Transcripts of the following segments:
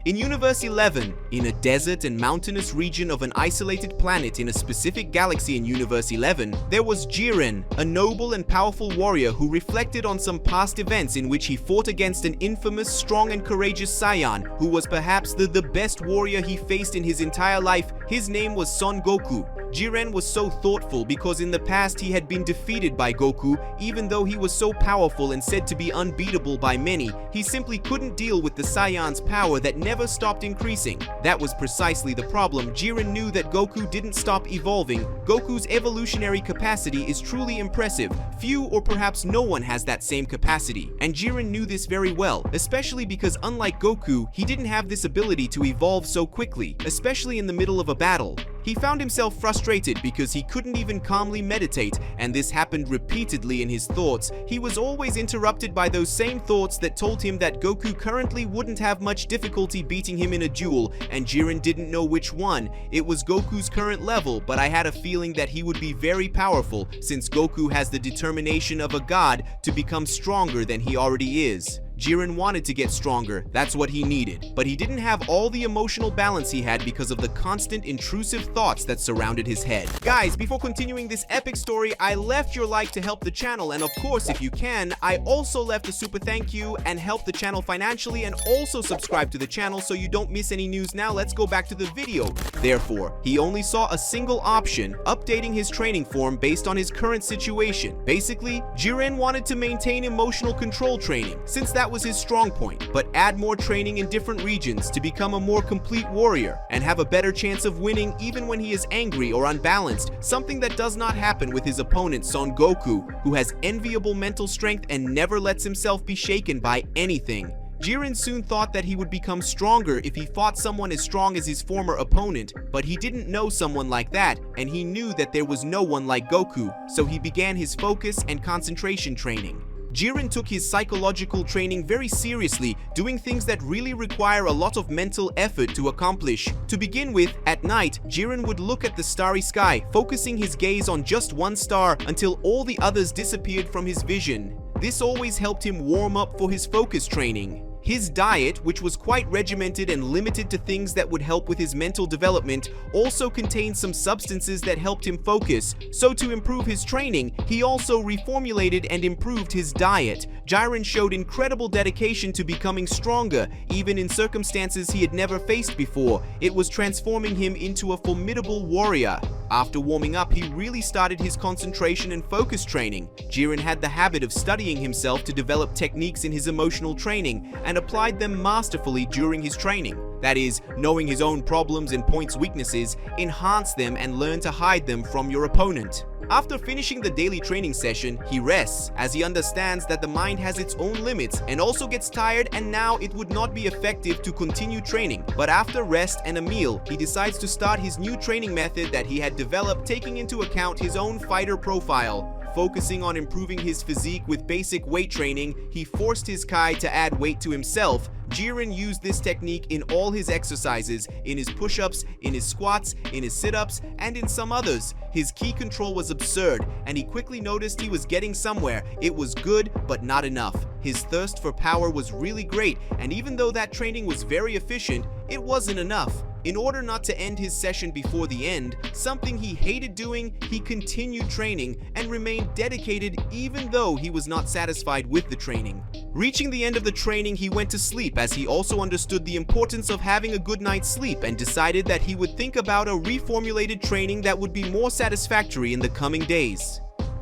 In Universe 11, in a desert and mountainous region of an isolated planet in a specific galaxy in Universe 11, there was Jiren, a noble and powerful warrior who reflected on some past events in which he fought against an infamous, strong and courageous Saiyan who was perhaps the best warrior he faced in his entire life. His name was Son Goku. Jiren was so thoughtful because in the past he had been defeated by Goku. Even though he was so powerful and said to be unbeatable by many, he simply couldn't deal with the Saiyan's power that never stopped increasing. That was precisely the problem. Jiren knew that Goku didn't stop evolving. Goku's evolutionary capacity is truly impressive. Few or perhaps no one has that same capacity, and Jiren knew this very well, especially because unlike Goku, he didn't have this ability to evolve so quickly, especially in the middle of a battle. He found himself frustrated because he couldn't even calmly meditate, and this happened repeatedly in his thoughts. He was always interrupted by those same thoughts that told him that Goku currently wouldn't have much difficulty beating him in a duel, and Jiren didn't know which one. It was Goku's current level, but I had a feeling that he would be very powerful since Goku has the determination of a god to become stronger than he already is. Jiren wanted to get stronger, that's what he needed, but he didn't have all the emotional balance he had because of the constant intrusive thoughts that surrounded his head. Guys, before continuing this epic story, I left your like to help the channel, and of course if you can, I also left a super thank you and help the channel financially, and also subscribe to the channel so you don't miss any news. Now let's go back to the video. Therefore, he only saw a single option, updating his training form based on his current situation. Basically, Jiren wanted to maintain emotional control training, since that was his strong point, but add more training in different regions to become a more complete warrior and have a better chance of winning even when he is angry or unbalanced, something that does not happen with his opponent Son Goku, who has enviable mental strength and never lets himself be shaken by anything. Jiren soon thought that he would become stronger if he fought someone as strong as his former opponent, but he didn't know someone like that, and he knew that there was no one like Goku, so he began his focus and concentration training. Jiren took his psychological training very seriously, doing things that really require a lot of mental effort to accomplish. To begin with, at night, Jiren would look at the starry sky, focusing his gaze on just one star until all the others disappeared from his vision. This always helped him warm up for his focus training. His diet, which was quite regimented and limited to things that would help with his mental development, also contained some substances that helped him focus. So to improve his training, he also reformulated and improved his diet. Jiren showed incredible dedication to becoming stronger, even in circumstances he had never faced before. It was transforming him into a formidable warrior. After warming up, he really started his concentration and focus training. Jiren had the habit of studying himself to develop techniques in his emotional training and applied them masterfully during his training. That is, knowing his own problems and points weaknesses, enhance them and learn to hide them from your opponent. After finishing the daily training session, he rests, as he understands that the mind has its own limits and also gets tired, and now it would not be effective to continue training. But after rest and a meal, he decides to start his new training method that he had developed, taking into account his own fighter profile. Focusing on improving his physique with basic weight training, he forced his Kai to add weight to himself. Jiren used this technique in all his exercises, in his push-ups, in his squats, in his sit-ups, and in some others. His ki control was absurd, and he quickly noticed he was getting somewhere. It was good, but not enough. His thirst for power was really great, and even though that training was very efficient, it wasn't enough. In order not to end his session before the end, something he hated doing, he continued training and remained dedicated even though he was not satisfied with the training. Reaching the end of the training, he went to sleep, as he also understood the importance of having a good night's sleep and decided that he would think about a reformulated training that would be more satisfactory in the coming days.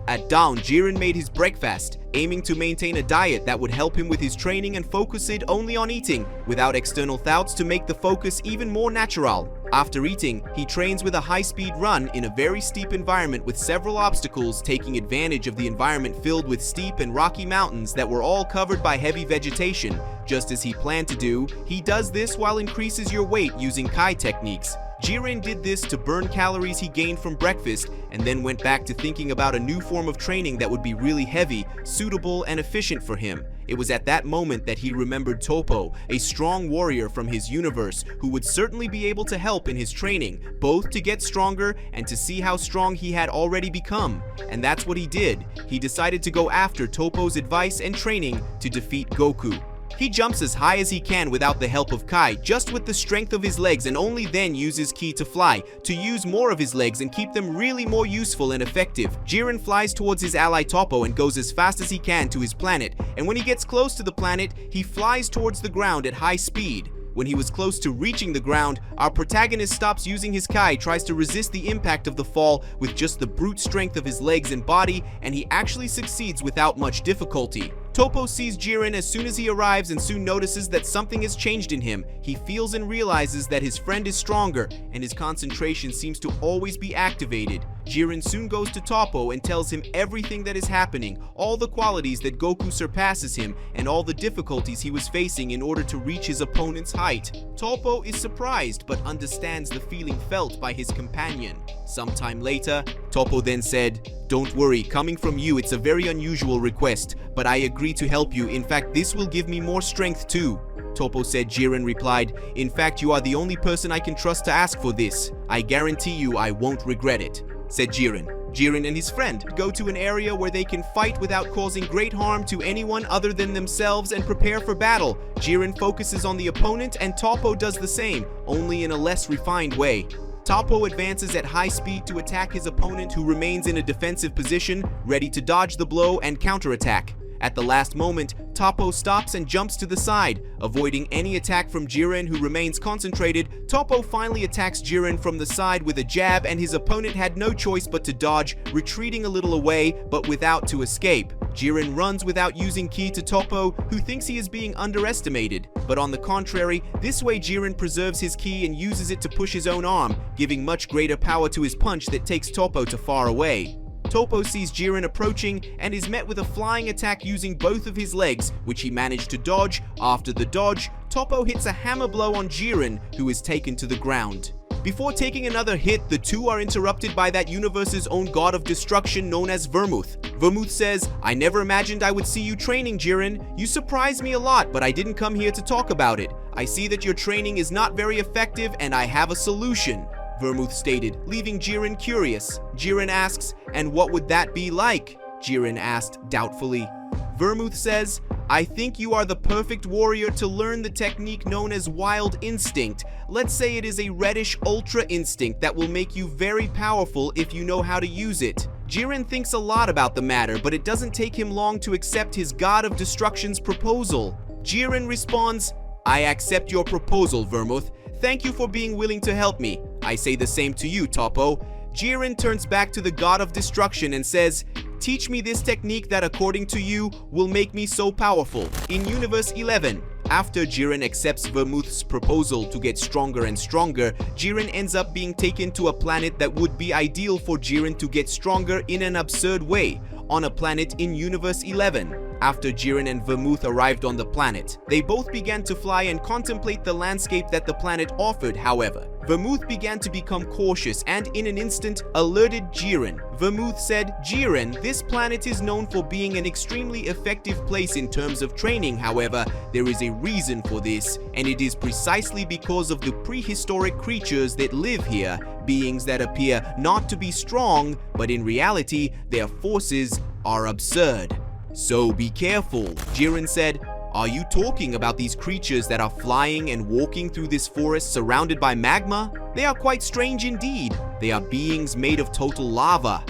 At dawn, Jiren made his breakfast, aiming to maintain a diet that would help him with his training and focus it only on eating, without external thoughts, to make the focus even more natural. After eating, he trains with a high-speed run in a very steep environment with several obstacles, taking advantage of the environment filled with steep and rocky mountains that were all covered by heavy vegetation. Just as he planned to do, he does this while increases your weight using Kai techniques. Jiren did this to burn calories he gained from breakfast, and then went back to thinking about a new form of training that would be really heavy, suitable, and efficient for him. It was at that moment that he remembered Toppo, a strong warrior from his universe who would certainly be able to help in his training, both to get stronger and to see how strong he had already become. And that's what he did. He decided to go after Toppo's advice and training to defeat Goku. He jumps as high as he can without the help of Kai, just with the strength of his legs, and only then uses Ki to fly, to use more of his legs and keep them really more useful and effective. Jiren flies towards his ally Toppo and goes as fast as he can to his planet, and when he gets close to the planet, he flies towards the ground at high speed. When he was close to reaching the ground, our protagonist stops using his Kai, tries to resist the impact of the fall with just the brute strength of his legs and body, and he actually succeeds without much difficulty. Toppo sees Jiren as soon as he arrives and soon notices that something has changed in him. He feels and realizes that his friend is stronger, and his concentration seems to always be activated. Jiren soon goes to Toppo and tells him everything that is happening, all the qualities that Goku surpasses him, and all the difficulties he was facing in order to reach his opponent's height. Toppo is surprised but understands the feeling felt by his companion. Sometime later, Toppo then said, "Don't worry, coming from you it's a very unusual request, but I agree to help you. In fact, this will give me more strength too." Toppo said. Jiren replied, "In fact, you are the only person I can trust to ask for this. I guarantee you I won't regret it," said Jiren. Jiren and his friend go to an area where they can fight without causing great harm to anyone other than themselves and prepare for battle. Jiren focuses on the opponent and Toppo does the same, only in a less refined way. Toppo advances at high speed to attack his opponent, who remains in a defensive position, ready to dodge the blow and counterattack. At the last moment, Toppo stops and jumps to the side. Avoiding any attack from Jiren, who remains concentrated, Toppo finally attacks Jiren from the side with a jab, and his opponent had no choice but to dodge, retreating a little away, but without to escape. Jiren runs without using Ki to Toppo, who thinks he is being underestimated. But on the contrary, this way Jiren preserves his Ki and uses it to push his own arm, giving much greater power to his punch that takes Toppo to far away. Toppo sees Jiren approaching and is met with a flying attack using both of his legs, which he managed to dodge. After the dodge, Toppo hits a hammer blow on Jiren, who is taken to the ground. Before taking another hit, the two are interrupted by that universe's own god of destruction known as Vermouth. Vermouth says, "I never imagined I would see you training, Jiren. You surprised me a lot, but I didn't come here to talk about it. I see that your training is not very effective and I have a solution," Vermouth stated, leaving Jiren curious. Jiren asks, "And what would that be like?" Jiren asked doubtfully. Vermouth says, "I think you are the perfect warrior to learn the technique known as Wild Instinct. Let's say it is a reddish Ultra Instinct that will make you very powerful if you know how to use it." Jiren thinks a lot about the matter, but it doesn't take him long to accept his God of Destruction's proposal. Jiren responds, "I accept your proposal, Vermouth. Thank you for being willing to help me. I say the same to you, Toppo." Jiren turns back to the God of Destruction and says, "Teach me this technique that, according to you, will make me so powerful." In Universe 11, after Jiren accepts Vermouth's proposal to get stronger and stronger, Jiren ends up being taken to a planet that would be ideal for Jiren to get stronger in an absurd way, on a planet in Universe 11. After Jiren and Vermouth arrived on the planet, they both began to fly and contemplate the landscape that the planet offered. However, Vermouth began to become cautious and in an instant alerted Jiren. Vermouth said, "Jiren, this planet is known for being an extremely effective place in terms of training. However, there is a reason for this, and it is precisely because of the prehistoric creatures that live here, beings that appear not to be strong, but in reality, their forces are absurd. So be careful." Jiren said, "Are you talking about these creatures that are flying and walking through this forest surrounded by magma? They are quite strange indeed. They are beings made of total lava."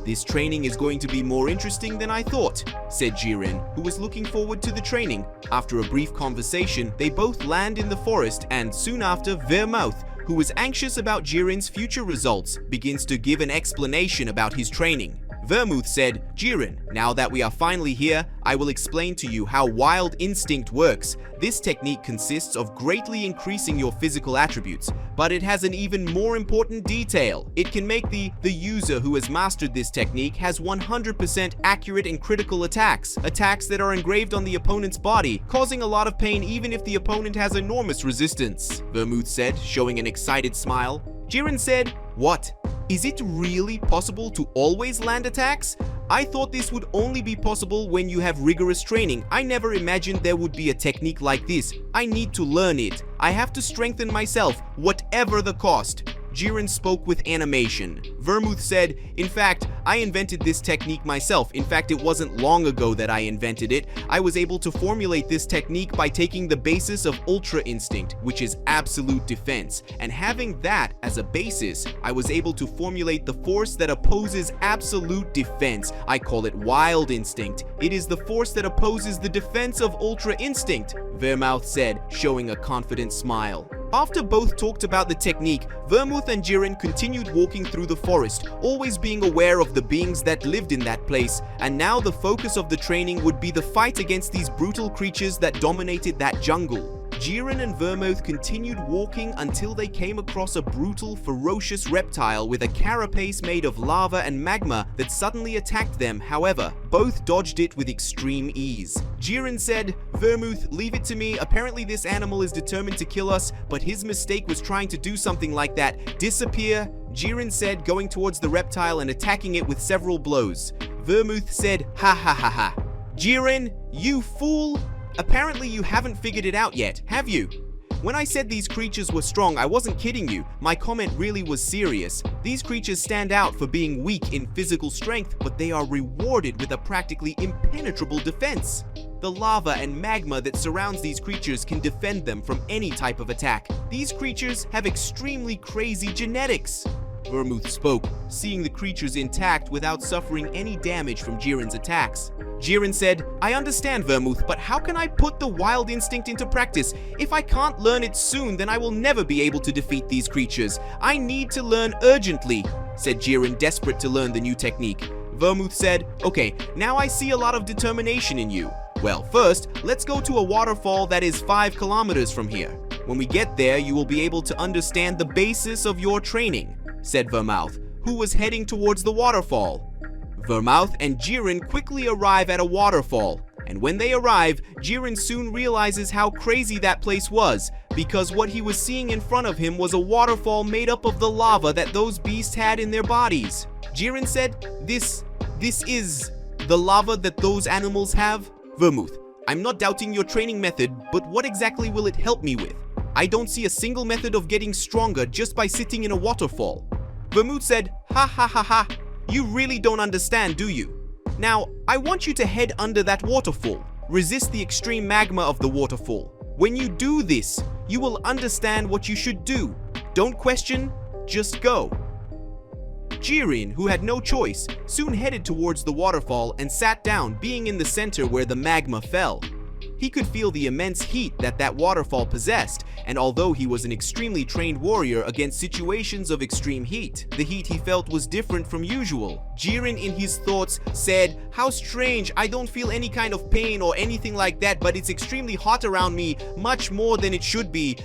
"This training is going to be more interesting than I thought," said Jiren, who was looking forward to the training. After a brief conversation, they both land in the forest, and soon after, Vermouth, who was anxious about Jiren's future results, begins to give an explanation about his training. Vermouth said, "Jiren, now that we are finally here, I will explain to you how Wild Instinct works. This technique consists of greatly increasing your physical attributes, but it has an even more important detail. It can make the user who has mastered this technique has 100% accurate and critical attacks that are engraved on the opponent's body, causing a lot of pain even if the opponent has enormous resistance," Vermouth said, showing an excited smile. Jiren said, "What? Is it really possible to always land attacks? I thought this would only be possible when you have rigorous training. I never imagined there would be a technique like this. I need to learn it. I have to strengthen myself, whatever the cost." Jiren spoke with animation. Vermouth said, "In fact, I invented this technique myself. In fact, it wasn't long ago that I invented it. I was able to formulate this technique by taking the basis of Ultra Instinct, which is absolute defense. And having that as a basis, I was able to formulate the force that opposes absolute defense. I call it Wild Instinct. It is the force that opposes the defense of Ultra Instinct," Vermouth said, showing a confident smile. After both talked about the technique, Vermouth and Jiren continued walking through the forest, always being aware of the beings that lived in that place, and now the focus of the training would be the fight against these brutal creatures that dominated that jungle. Jiren and Vermouth continued walking until they came across a brutal, ferocious reptile with a carapace made of lava and magma that suddenly attacked them. However, both dodged it with extreme ease. Jiren said, "Vermouth, leave it to me. Apparently this animal is determined to kill us, but his mistake was trying to do something like that. Disappear," Jiren said, going towards the reptile and attacking it with several blows. Vermouth said, "Ha ha ha ha. Jiren, you fool! Apparently you haven't figured it out yet, have you? When I said these creatures were strong, I wasn't kidding you. My comment really was serious. These creatures stand out for being weak in physical strength, but they are rewarded with a practically impenetrable defense. The lava and magma that surrounds these creatures can defend them from any type of attack. These creatures have extremely crazy genetics." Vermouth spoke, seeing the creatures intact without suffering any damage from Jiren's attacks. Jiren said, "I understand, Vermouth, but how can I put the Wild Instinct into practice? If I can't learn it soon, then I will never be able to defeat these creatures. I need to learn urgently," said Jiren, desperate to learn the new technique. Vermouth said, "Okay, now I see a lot of determination in you. Well, first, let's go to a waterfall that is 5 kilometers from here. When we get there, you will be able to understand the basis of your training," said Vermouth, who was heading towards the waterfall. Vermouth and Jiren quickly arrive at a waterfall, and when they arrive, Jiren soon realizes how crazy that place was, because what he was seeing in front of him was a waterfall made up of the lava that those beasts had in their bodies. Jiren said, This is the lava that those animals have?" Vermouth, "I'm not doubting your training method, but what exactly will it help me with? I don't see a single method of getting stronger just by sitting in a waterfall." Vermouth said, "Ha ha ha ha. You really don't understand, do you? Now, I want you to head under that waterfall. Resist the extreme magma of the waterfall. When you do this, you will understand what you should do. Don't question, just go." Jiren, who had no choice, soon headed towards the waterfall and sat down, being in the center where the magma fell. He could feel the immense heat that waterfall possessed, and although he was an extremely trained warrior against situations of extreme heat, the heat he felt was different from usual. Jiren, in his thoughts, said, "How strange, I don't feel any kind of pain or anything like that, but it's extremely hot around me, much more than it should be.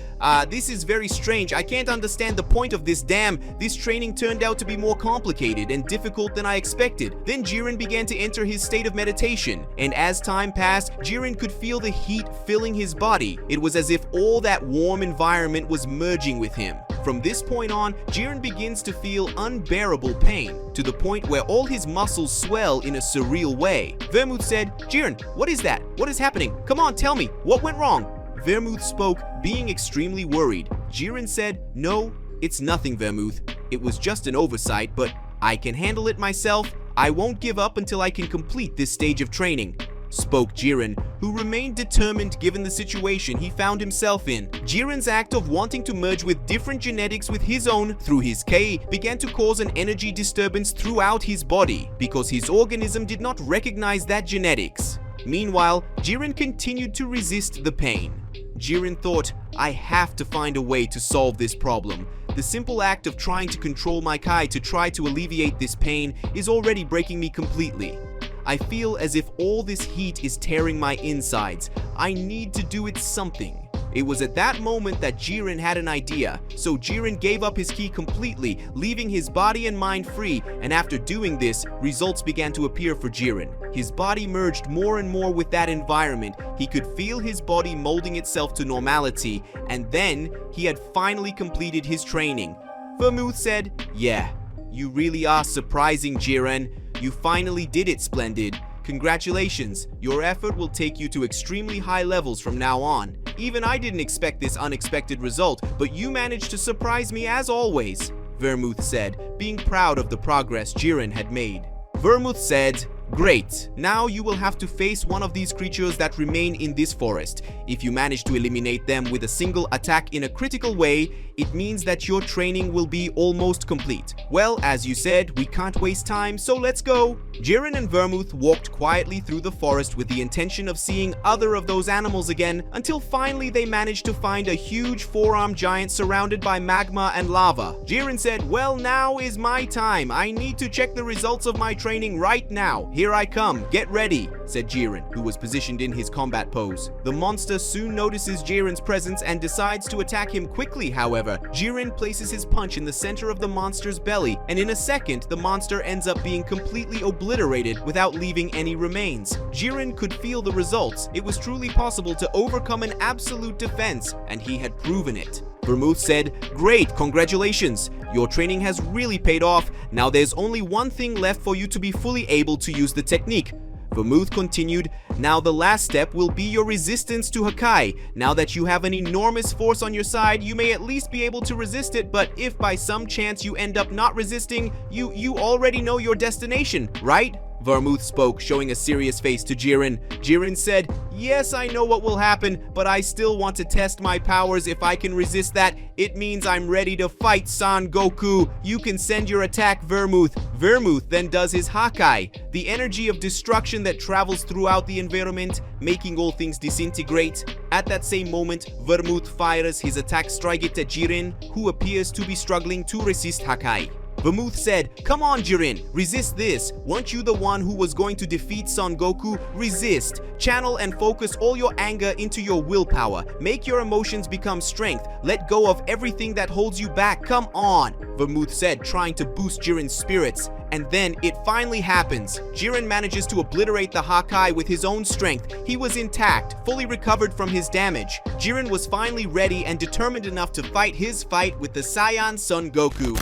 This is very strange. I can't understand the point of this. Damn, this training turned out to be more complicated and difficult than I expected." Then Jiren began to enter his state of meditation, and as time passed, Jiren could feel the heat filling his body. It was as if all that warm environment was merging with him. From this point on, Jiren begins to feel unbearable pain, to the point where all his muscles swell in a surreal way. Vermouth said, "Jiren, what is that? What is happening? Come on, tell me, what went wrong?" Vermouth spoke, being extremely worried. Jiren said, "No, it's nothing, Vermouth. It was just an oversight, but I can handle it myself. I won't give up until I can complete this stage of training," spoke Jiren, who remained determined given the situation he found himself in. Jiren's act of wanting to merge with different genetics with his own through his K began to cause an energy disturbance throughout his body, because his organism did not recognize that genetics. Meanwhile, Jiren continued to resist the pain. Jiren thought, "I have to find a way to solve this problem. The simple act of trying to control my Kai to try to alleviate this pain is already breaking me completely. I feel as if all this heat is tearing my insides. I need to do it something." It was at that moment that Jiren had an idea, so Jiren gave up his ki completely, leaving his body and mind free, and after doing this, results began to appear for Jiren. His body merged more and more with that environment. He could feel his body molding itself to normality, and then he had finally completed his training. Vermouth said, "Yeah, you really are surprising, Jiren. You finally did it, Splendid. Congratulations, your effort will take you to extremely high levels from now on. Even I didn't expect this unexpected result, but you managed to surprise me as always, Vermouth said, being proud of the progress Jiren had made. Vermouth said, "Great, now you will have to face one of these creatures that remain in this forest. If you manage to eliminate them with a single attack in a critical way, it means that your training will be almost complete. Well, as you said, we can't waste time, so let's go." Jiren and Vermouth walked quietly through the forest with the intention of seeing other of those animals again, until finally they managed to find a huge four-armed giant surrounded by magma and lava. Jiren said, "Well, now is my time. I need to check the results of my training right now. Here I come, get ready," said Jiren, who was positioned in his combat pose. The monster soon notices Jiren's presence and decides to attack him quickly. However, Jiren places his punch in the center of the monster's belly, and in a second, the monster ends up being completely obliterated without leaving any remains. Jiren could feel the results. It was truly possible to overcome an absolute defense, and he had proven it. Vermouth said, "Great, congratulations. Your training has really paid off. Now there's only one thing left for you to be fully able to use the technique." Vermouth continued, "Now the last step will be your resistance to Hakai. Now that you have an enormous force on your side, you may at least be able to resist it, but if by some chance you end up not resisting, you already know your destination, right?" Vermouth spoke, showing a serious face to Jiren. Jiren said, "Yes, I know what will happen, but I still want to test my powers. If I can resist that, it means I'm ready to fight Son Goku. You can send your attack, Vermouth." Vermouth then does his Hakai, the energy of destruction that travels throughout the environment, making all things disintegrate. At that same moment, Vermouth fires his attack strike at Jiren, who appears to be struggling to resist Hakai. Vermouth said, "Come on, Jiren, resist this. Weren't you the one who was going to defeat Son Goku? Resist. Channel and focus all your anger into your willpower. Make your emotions become strength. Let go of everything that holds you back. Come on," Vermouth said, trying to boost Jiren's spirits. And then it finally happens. Jiren manages to obliterate the Hakai with his own strength. He was intact, fully recovered from his damage. Jiren was finally ready and determined enough to fight his fight with the Saiyan Son Goku.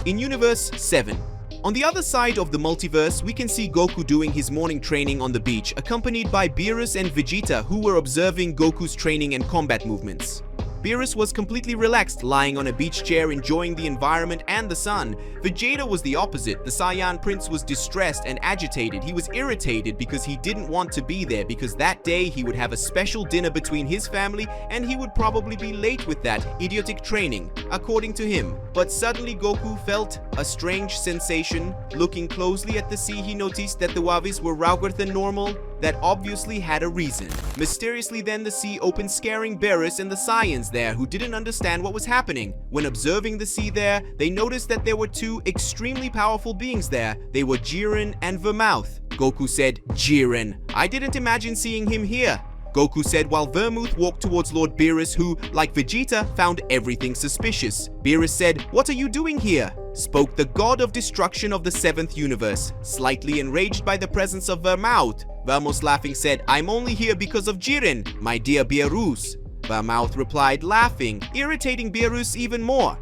In Universe 7. On the other side of the multiverse, we can see Goku doing his morning training on the beach, accompanied by Beerus and Vegeta, who were observing Goku's training and combat movements. Beerus was completely relaxed, lying on a beach chair enjoying the environment and the sun. Vegeta was the opposite. The Saiyan Prince was distressed and agitated. He was irritated because he didn't want to be there, because that day he would have a special dinner between his family and he would probably be late with that idiotic training, according to him. But suddenly Goku felt a strange sensation. Looking closely at the sea, he noticed that the waves were rouger than normal. That obviously had a reason. Mysteriously then the sea opened, scaring Beerus and the Saiyans there, who didn't understand what was happening. When observing the sea there, they noticed that there were two extremely powerful beings there. They were Jiren and Vermouth. Goku said, "Jiren, I didn't imagine seeing him here," Goku said, while Vermouth walked towards Lord Beerus, who, like Vegeta, found everything suspicious. Beerus said, "What are you doing here?" Spoke the god of destruction of the 7th universe. Slightly enraged by the presence of Vermouth, Vermouth laughing said, "I'm only here because of Jiren, my dear Beerus." Vermouth replied, laughing, irritating Beerus even more.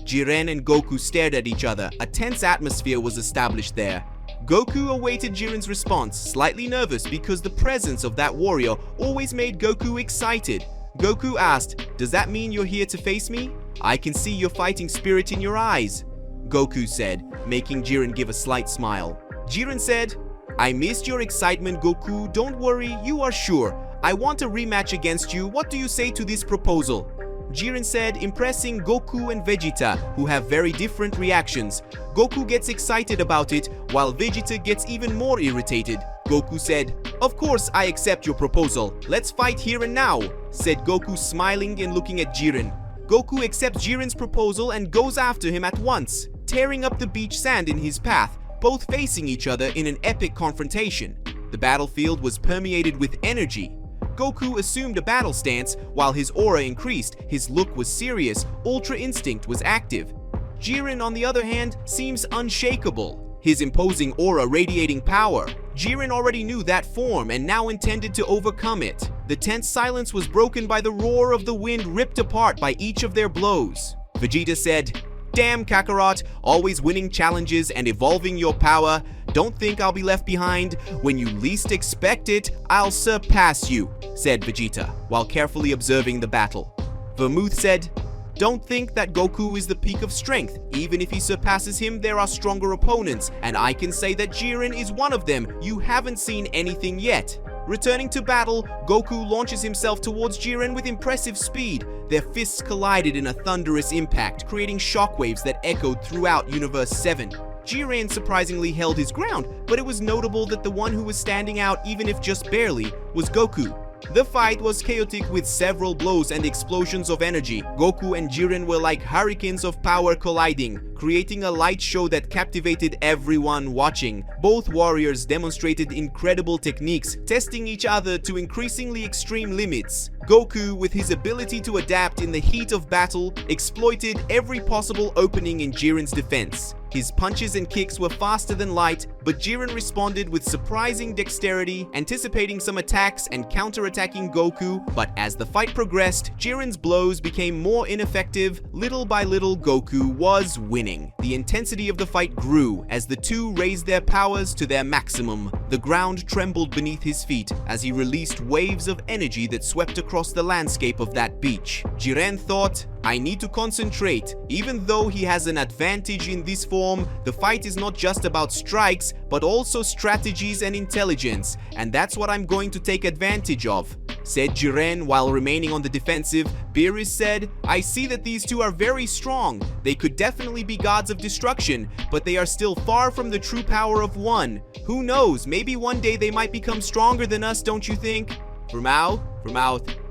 Jiren and Goku stared at each other. A tense atmosphere was established there. Goku awaited Jiren's response, slightly nervous because the presence of that warrior always made Goku excited. Goku asked, "Does that mean you're here to face me? I can see your fighting spirit in your eyes," Goku said, making Jiren give a slight smile. Jiren said, "I missed your excitement, Goku. Don't worry, you are sure. I want a rematch against you. What do you say to this proposal?" Jiren said, impressing Goku and Vegeta, who have very different reactions. Goku gets excited about it, while Vegeta gets even more irritated. Goku said, "Of course I accept your proposal. Let's fight here and now," said Goku, smiling and looking at Jiren. Goku accepts Jiren's proposal and goes after him at once, tearing up the beach sand in his path, both facing each other in an epic confrontation. The battlefield was permeated with energy. Goku assumed a battle stance while his aura increased. His look was serious, Ultra Instinct was active. Jiren, on the other hand, seems unshakable, his imposing aura radiating power. Jiren already knew that form and now intended to overcome it. The tense silence was broken by the roar of the wind ripped apart by each of their blows. Vegeta said, "Damn Kakarot, always winning challenges and evolving your power. Don't think I'll be left behind. When you least expect it, I'll surpass you, said Vegeta, while carefully observing the battle. Vermouth said, don't think that Goku is the peak of strength. Even if he surpasses him, there are stronger opponents, and I can say that Jiren is one of them. You haven't seen anything yet. Returning to battle, Goku launches himself towards Jiren with impressive speed. Their fists collided in a thunderous impact, creating shockwaves that echoed throughout Universe 7. Jiren surprisingly held his ground, but it was notable that the one who was standing out, even if just barely, was Goku. The fight was chaotic with several blows and explosions of energy. Goku and Jiren were like hurricanes of power colliding, creating a light show that captivated everyone watching. Both warriors demonstrated incredible techniques, testing each other to increasingly extreme limits. Goku, with his ability to adapt in the heat of battle, exploited every possible opening in Jiren's defense. His punches and kicks were faster than light, but Jiren responded with surprising dexterity, anticipating some attacks and counter-attacking Goku. But as the fight progressed, Jiren's blows became more ineffective. Little by little, Goku was winning. The intensity of the fight grew as the two raised their powers to their maximum. The ground trembled beneath his feet as he released waves of energy that swept across the landscape of that beach. Jiren thought, I need to concentrate. Even though he has an advantage in this form, the fight is not just about strikes, but also strategies and intelligence, and that's what I'm going to take advantage of, said Jiren while remaining on the defensive. Beerus said, I see that these two are very strong. They could definitely be gods of destruction, but they are still far from the true power of one. Who knows, maybe one day they might become stronger than us, don't you think? Vermouth.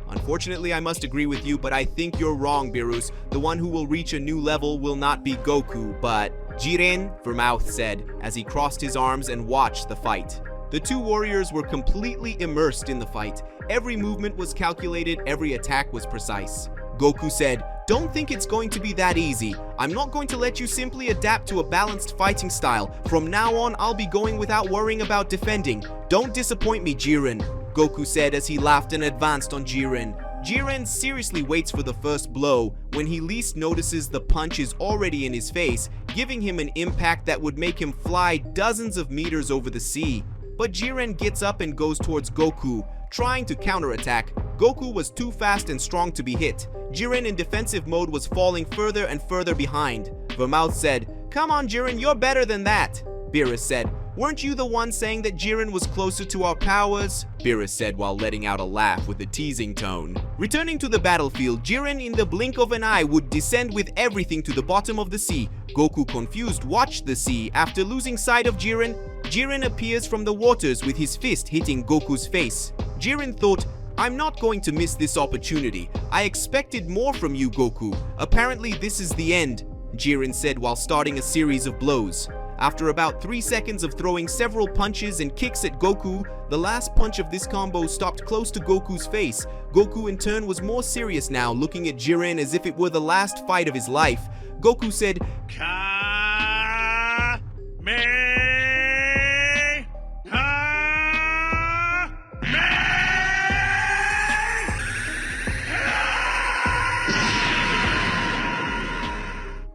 Unfortunately, I must agree with you, but I think you're wrong, Beerus. The one who will reach a new level will not be Goku, but Jiren, Vermouth said, as he crossed his arms and watched the fight. The two warriors were completely immersed in the fight. Every movement was calculated, every attack was precise. Goku said, don't think it's going to be that easy. I'm not going to let you simply adapt to a balanced fighting style. From now on, I'll be going without worrying about defending. Don't disappoint me, Jiren, Goku said as he laughed and advanced on Jiren. Jiren seriously waits for the first blow. When he least notices, the punch is already in his face, giving him an impact that would make him fly dozens of meters over the sea. But Jiren gets up and goes towards Goku, trying to counterattack. Goku was too fast and strong to be hit. Jiren in defensive mode was falling further and further behind. Vermouth said, come on Jiren, you're better than that. Beerus said, weren't you the one saying that Jiren was closer to our powers? Beerus said while letting out a laugh with a teasing tone. Returning to the battlefield, Jiren in the blink of an eye would descend with everything to the bottom of the sea. Goku, confused, watched the sea. After losing sight of Jiren, Jiren appears from the waters with his fist hitting Goku's face. Jiren thought, I'm not going to miss this opportunity. I expected more from you, Goku. Apparently this is the end, Jiren said while starting a series of blows. After about 3 seconds of throwing several punches and kicks at Goku, the last punch of this combo stopped close to Goku's face. Goku in turn was more serious now, looking at Jiren as if it were the last fight of his life. Goku said,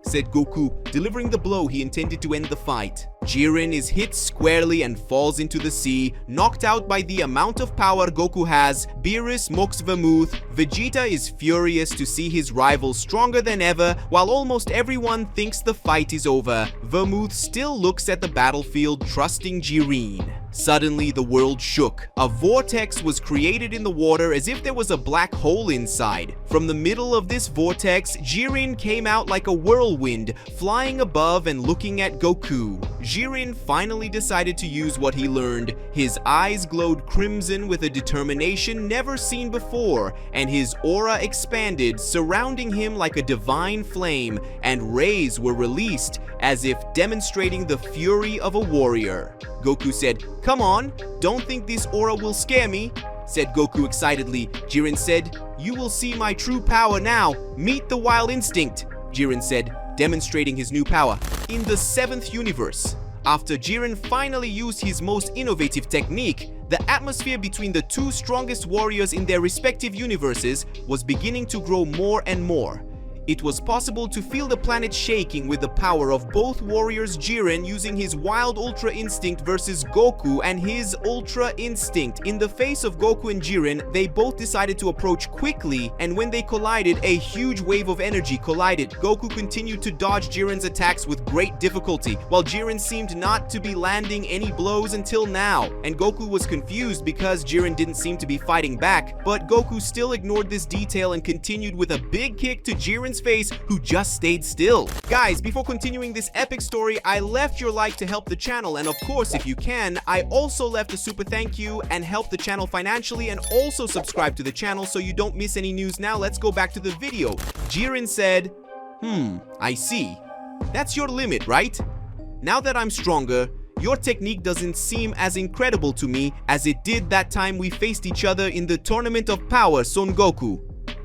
said Goku, delivering the blow he intended to end the fight. Jiren is hit squarely and falls into the sea, knocked out by the amount of power Goku has. Beerus mocks Vermouth. Vegeta is furious to see his rival stronger than ever, while almost everyone thinks the fight is over. Vermouth still looks at the battlefield, trusting Jiren. Suddenly, the world shook. A vortex was created in the water as if there was a black hole inside. From the middle of this vortex, Jiren came out like a whirlwind, flying above and looking at Goku. Jiren finally decided to use what he learned. His eyes glowed crimson with a determination never seen before, and his aura expanded, surrounding him like a divine flame, and rays were released, as if demonstrating the fury of a warrior. Goku said, "Come on, don't think this aura will scare me," said Goku excitedly. Jiren said, "You will see my true power now. Meet the wild instinct," Jiren said, demonstrating his new power. In the 7th universe, after Jiren finally used his most innovative technique, the atmosphere between the two strongest warriors in their respective universes was beginning to grow more and more. It was possible to feel the planet shaking with the power of both warriors, Jiren using his Wild Ultra Instinct versus Goku and his Ultra Instinct. In the face of Goku and Jiren, they both decided to approach quickly, and when they collided, a huge wave of energy collided. Goku continued to dodge Jiren's attacks with great difficulty, while Jiren seemed not to be landing any blows until now, and Goku was confused because Jiren didn't seem to be fighting back, but Goku still ignored this detail and continued with a big kick to Jiren's face, who just stayed still. Guys, before continuing this epic story, I left your like to help the channel, and of course, if you can, I also left a super thank you and help the channel financially, and also subscribe to the channel so you don't miss any news. Now let's go back to the video. Jiren said, I see. That's your limit, right? Now that I'm stronger, your technique doesn't seem as incredible to me as it did that time we faced each other in the Tournament of Power, Son Goku.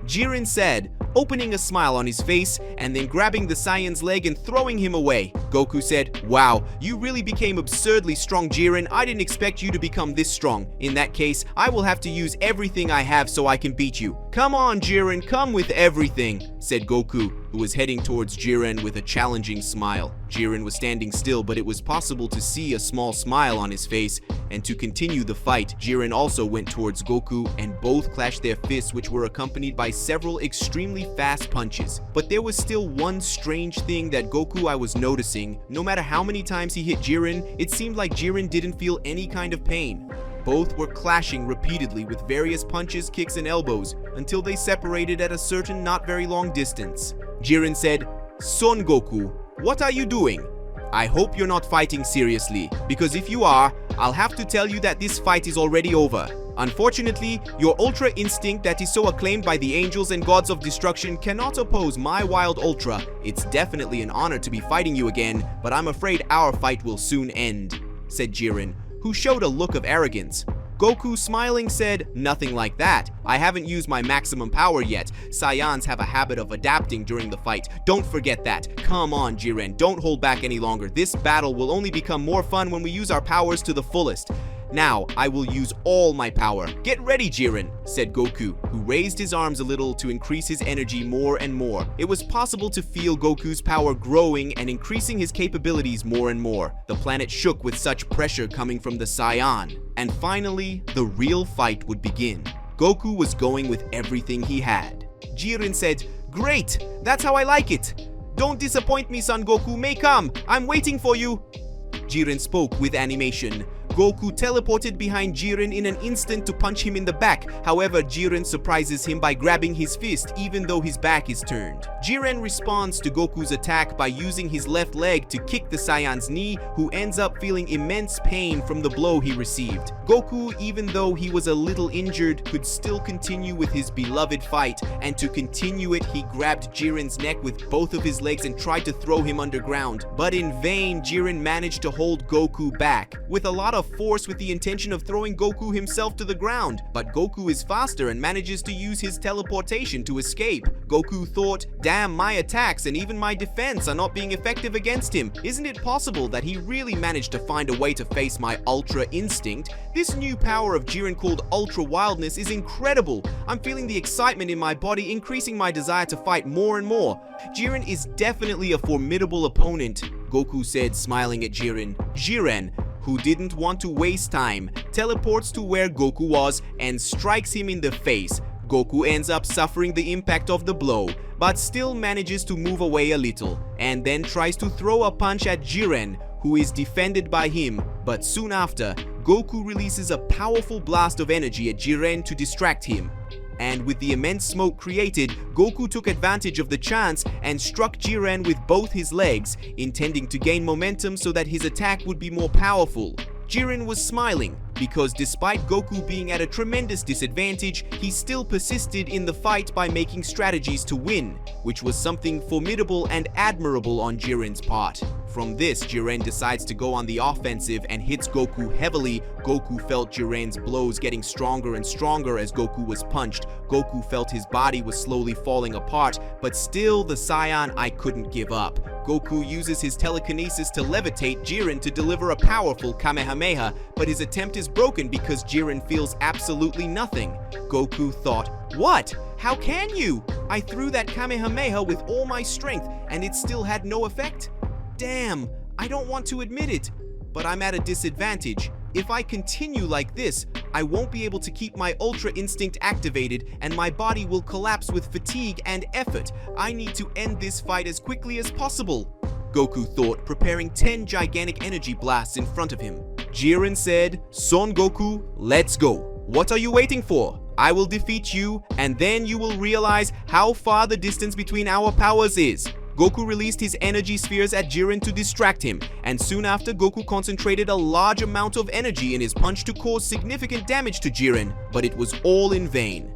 Jiren said, opening a smile on his face and then grabbing the Saiyan's leg and throwing him away. Goku said, wow, you really became absurdly strong, Jiren. I didn't expect you to become this strong. In that case, I will have to use everything I have so I can beat you. Come on, Jiren, come with everything, said Goku, who was heading towards Jiren with a challenging smile. Jiren was standing still, but it was possible to see a small smile on his face, and to continue the fight, Jiren also went towards Goku and both clashed their fists, which were accompanied by several extremely fast punches. But there was still one strange thing that Goku I was noticing. No matter how many times he hit Jiren, it seemed like Jiren didn't feel any kind of pain. Both were clashing repeatedly with various punches, kicks, and elbows until they separated at a certain not very long distance. Jiren said, Son Goku, what are you doing? I hope you're not fighting seriously, because if you are, I'll have to tell you that this fight is already over. Unfortunately, your Ultra Instinct that is so acclaimed by the angels and gods of destruction cannot oppose my Wild Ultra. It's definitely an honor to be fighting you again, but I'm afraid our fight will soon end, said Jiren, who showed a look of arrogance. Goku, smiling, said, nothing like that. I haven't used my maximum power yet. Saiyans have a habit of adapting during the fight. Don't forget that. Come on, Jiren, don't hold back any longer. This battle will only become more fun when we use our powers to the fullest. Now, I will use all my power. Get ready, Jiren, said Goku, who raised his arms a little to increase his energy more and more. It was possible to feel Goku's power growing and increasing his capabilities more and more. The planet shook with such pressure coming from the Saiyan. And finally, the real fight would begin. Goku was going with everything he had. Jiren said, great, that's how I like it. Don't disappoint me, Son Goku, may come. I'm waiting for you. Jiren spoke with animation. Goku teleported behind Jiren in an instant to punch him in the back. However, Jiren surprises him by grabbing his fist even though his back is turned. Jiren responds to Goku's attack by using his left leg to kick the Saiyan's knee, who ends up feeling immense pain from the blow he received. Goku, even though he was a little injured, could still continue with his beloved fight, and to continue it, he grabbed Jiren's neck with both of his legs and tried to throw him underground. But in vain, Jiren managed to hold Goku back with a lot of force with the intention of throwing Goku himself to the ground, but Goku is faster and manages to use his teleportation to escape. Goku thought, damn, my attacks and even my defense are not being effective against him. Isn't it possible that he really managed to find a way to face my Ultra Instinct? This new power of Jiren called Ultra Wildness is incredible. I'm feeling the excitement in my body, increasing my desire to fight more and more. Jiren is definitely a formidable opponent, Goku said, smiling at Jiren. Jiren, who didn't want to waste time, teleports to where Goku was and strikes him in the face. Goku ends up suffering the impact of the blow, but still manages to move away a little, and then tries to throw a punch at Jiren, who is defended by him, but soon after, Goku releases a powerful blast of energy at Jiren to distract him. And with the immense smoke created, Goku took advantage of the chance and struck Jiren with both his legs, intending to gain momentum so that his attack would be more powerful. Jiren was smiling because despite Goku being at a tremendous disadvantage, he still persisted in the fight by making strategies to win, which was something formidable and admirable on Jiren's part. From this, Jiren decides to go on the offensive and hits Goku heavily. Goku felt Jiren's blows getting stronger and stronger as Goku was punched. Goku felt his body was slowly falling apart, but still the Saiyan I couldn't give up. Goku uses his telekinesis to levitate Jiren to deliver a powerful Kamehameha, but his attempt is broken because Jiren feels absolutely nothing. Goku thought, what? How can you? I threw that Kamehameha with all my strength and it still had no effect? Damn, I don't want to admit it, but I'm at a disadvantage. If I continue like this, I won't be able to keep my Ultra Instinct activated and my body will collapse with fatigue and effort. I need to end this fight as quickly as possible, Goku thought, preparing 10 gigantic energy blasts in front of him. Jiren said, Son Goku, let's go. What are you waiting for? I will defeat you, and then you will realize how far the distance between our powers is. Goku released his energy spheres at Jiren to distract him, and soon after Goku concentrated a large amount of energy in his punch to cause significant damage to Jiren, but it was all in vain.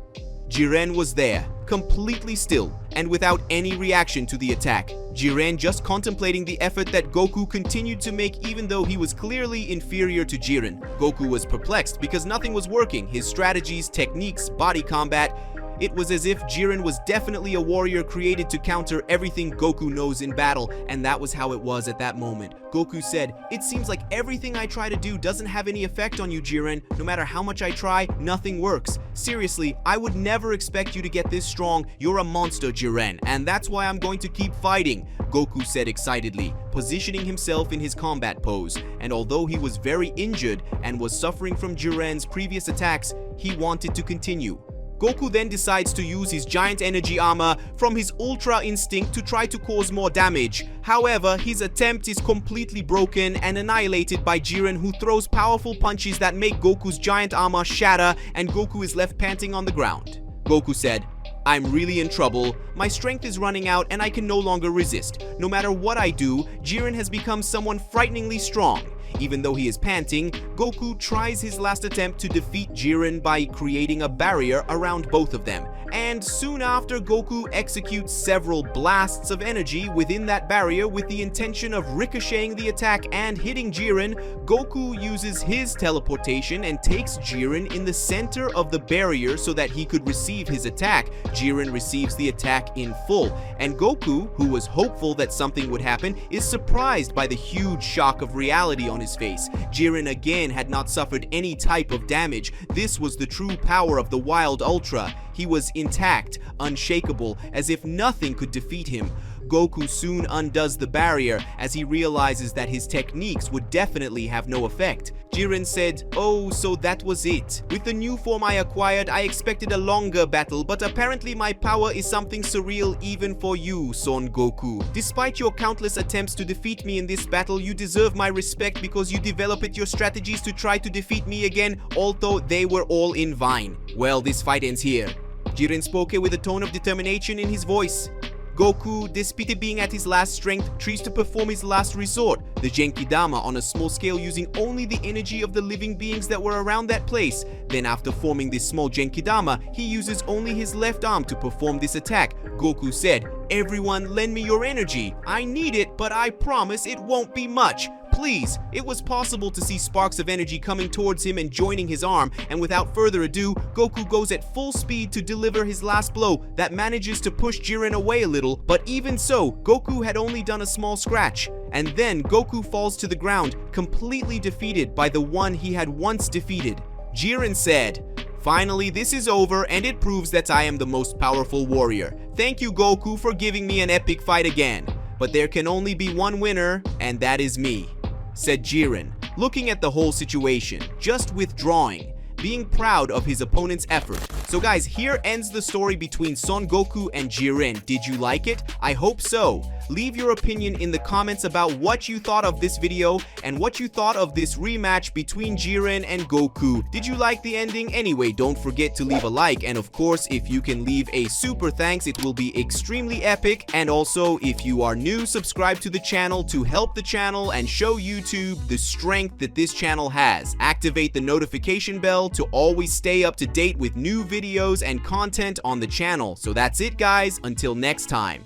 Jiren was there, completely still, and without any reaction to the attack. Jiren just contemplating the effort that Goku continued to make even though he was clearly inferior to Jiren. Goku was perplexed because nothing was working, his strategies, techniques, body combat. It was as if Jiren was definitely a warrior created to counter everything Goku knows in battle, and that was how it was at that moment. Goku said, "It seems like everything I try to do doesn't have any effect on you, Jiren. No matter how much I try, nothing works. Seriously, I would never expect you to get this strong. You're a monster, Jiren, and that's why I'm going to keep fighting," Goku said excitedly, positioning himself in his combat pose. And although he was very injured and was suffering from Jiren's previous attacks, he wanted to continue. Goku then decides to use his giant energy armor from his Ultra Instinct to try to cause more damage. However, his attempt is completely broken and annihilated by Jiren, who throws powerful punches that make Goku's giant armor shatter, and Goku is left panting on the ground. Goku said, "I'm really in trouble. My strength is running out and I can no longer resist. No matter what I do, Jiren has become someone frighteningly strong." Even though he is panting, Goku tries his last attempt to defeat Jiren by creating a barrier around both of them. And soon after, Goku executes several blasts of energy within that barrier with the intention of ricocheting the attack and hitting Jiren. Goku uses his teleportation and takes Jiren in the center of the barrier so that he could receive his attack. Jiren receives the attack in full, and Goku, who was hopeful that something would happen, is surprised by the huge shock of reality on his face. Jiren again had not suffered any type of damage. This was the true power of the Wild Ultra. He was intact, unshakable, as if nothing could defeat him. Goku soon undoes the barrier as he realizes that his techniques would definitely have no effect. Jiren said, "Oh, so that was it. With the new form I acquired, I expected a longer battle, but apparently my power is something surreal even for you, Son Goku. Despite your countless attempts to defeat me in this battle, you deserve my respect because you developed your strategies to try to defeat me again, although they were all in vain." Well, this fight ends here. Jiren spoke with a tone of determination in his voice. Goku, despite being at his last strength, tries to perform his last resort, the Genkidama, on a small scale using only the energy of the living beings that were around that place. Then after forming this small Genkidama, he uses only his left arm to perform this attack. Goku said, "Everyone lend me your energy. I need it, but I promise it won't be much. Please." It was possible to see sparks of energy coming towards him and joining his arm, and without further ado, Goku goes at full speed to deliver his last blow that manages to push Jiren away a little, but even so, Goku had only done a small scratch. And then Goku falls to the ground, completely defeated by the one he had once defeated. Jiren said, "Finally, this is over and it proves that I am the most powerful warrior. Thank you, Goku, for giving me an epic fight again. But there can only be one winner, and that is me," said Jiren, looking at the whole situation, just withdrawing, being proud of his opponent's effort. So guys, here ends the story between Son Goku and Jiren. Did you like it? I hope so. Leave your opinion in the comments about what you thought of this video and what you thought of this rematch between Jiren and Goku. Did you like the ending? Anyway, don't forget to leave a like, and of course, if you can leave a super thanks, it will be extremely epic. And also, if you are new, subscribe to the channel to help the channel and show YouTube the strength that this channel has. Activate the notification bell to always stay up to date with new videos and content on the channel. So that's it, guys. Until next time.